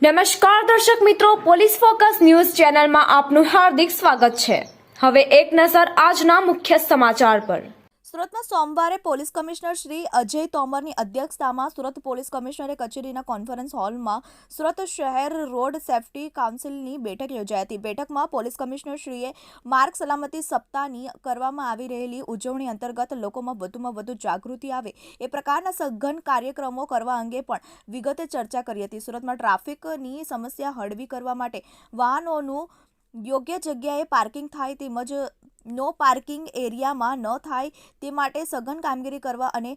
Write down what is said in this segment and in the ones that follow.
નમસ્કાર દર્શક મિત્રો, પોલીસ ફોકસ ન્યૂઝ ચેનલમાં આપનું હાર્દિક સ્વાગત છે। હવે એક નજર આજના મુખ્ય સમાચાર પર। સુરતમાં સોમવારે પોલીસ કમિશનર શ્રી અજય તોમરની અધ્યક્ષતામાં સુરત પોલીસ કમિશનરે કચેરીના કોન્ફરન્સ હોલમાં સુરત શહેર રોડ સેફટી કાઉન્સિલની બેઠક યોજાઈ હતી। બેઠકમાં પોલીસ કમિશનર શ્રીએ માર્ગ સલામતી સપ્તાહની કરવામાં આવી રહેલી ઉજવણી અંતર્ગત લોકોમાં વધુમાં વધુ જાગૃતિ આવે એ પ્રકારના સઘન કાર્યક્રમો કરવા અંગે પણ વિગતે ચર્ચા કરી હતી। સુરતમાં ટ્રાફિકની સમસ્યા હળવી કરવા માટે વાહનોનું યોગ્ય જગ્યાએ પાર્કિંગ થાય તેમજ નો પાર્કિંગ એરિયામાં ન થાય તે માટે સઘન કામગીરી કરવા અને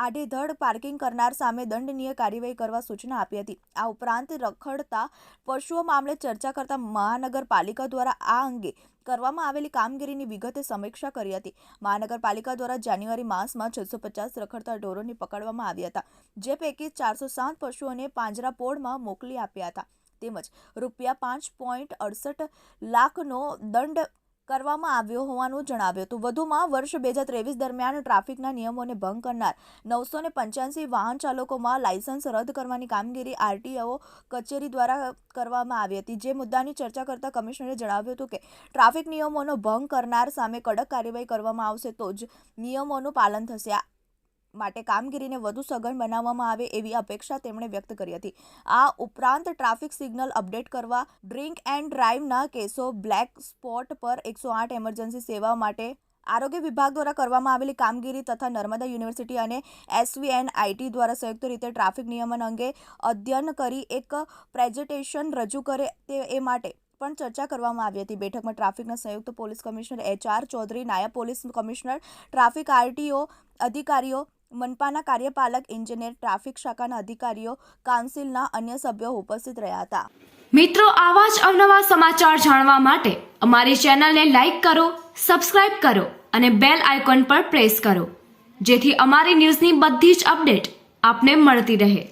આડેધડ પાર્કિંગ કરનાર સામે દંડનીય કાર્યવાહી કરવા સૂચના આપી હતી। આ ઉપરાંત રખડતા પશુઓ મામલે ચર્ચા કરતા મહાનગરપાલિકા દ્વારા આ અંગે કરવામાં આવેલી કામગીરીની વિગતે સમીક્ષા કરી હતી। મહાનગરપાલિકા દ્વારા જાન્યુઆરી માસમાં 650 રખડતા ઢોરોને પકડવામાં આવ્યા હતા, જે પૈકી 407 પશુઓને પાંજરાપોળમાં મોકલી આપ્યા હતા તેમજ ₹5.68 લાખનો દંડ કરવામાં આવ્યો હોવાનું જણાવ્યું હતું। વધુમાં વર્ષ 2023 દરમિયાન ટ્રાફિકના નિયમોને ભંગ કરનાર 985 વાહન ચાલકોમાં લાયસન્સ રદ કરવાની કામગીરી આરટીઓ કચેરી દ્વારા કરવામાં આવી હતી। જે મુદ્દાની ચર્ચા કરતા કમિશનરે જણાવ્યું હતું કે ટ્રાફિક નિયમોનો ભંગ કરનાર સામે કડક કાર્યવાહી કરવામાં આવશે તો જ નિયમોનું પાલન થશે। માટે કામગીરીને વધુ સઘન બનાવવામાં આવે એવી અપેક્ષા તેમણે વ્યક્ત કરી હતી। આ ઉપરાંત ટ્રાફિક સિગ્નલ અપડેટ કરવા, ડ્રિંક એન્ડ ડ્રાઈવના કેસો, બ્લેક સ્પોટ પર 108 એમરજન્સી સેવા માટે આરોગ્ય વિભાગ દ્વારા કરવામાં આવેલી કામગીરી તથા નર્મદા યુનિવર્સિટી અને SVNIT દ્વારા સંયુક્ત રીતે ટ્રાફિક નિયમન અંગે અધ્યયન કરી એક પ્રેઝન્ટેશન રજૂ કરે એ માટે પણ ચર્ચા કરવામાં આવી હતી। બેઠકમાં ટ્રાફિકના સંયુક્ત પોલીસ કમિશનર HR ચૌધરી, નાયબ પોલીસ કમિશનર ટ્રાફિક RTO અધિકારીઓ, મનપાના કાર્યપાલક ઇજનેર, ટ્રાફિક શાખાના અધિકારીઓ, કાઉન્સિલના અન્ય સભ્યો ઉપસ્થિત રહ્યા હતા। મિત્રો, આવા જ અવનવા સમાચાર જાણવા માટે અમારી ચેનલને લાઈક કરો, સબસ્ક્રાઇબ કરો અને બેલ આઇકોન પર પ્રેસ કરો, જેથી અમારી ન્યૂઝની બધી જ અપડેટ આપને મળતી રહે।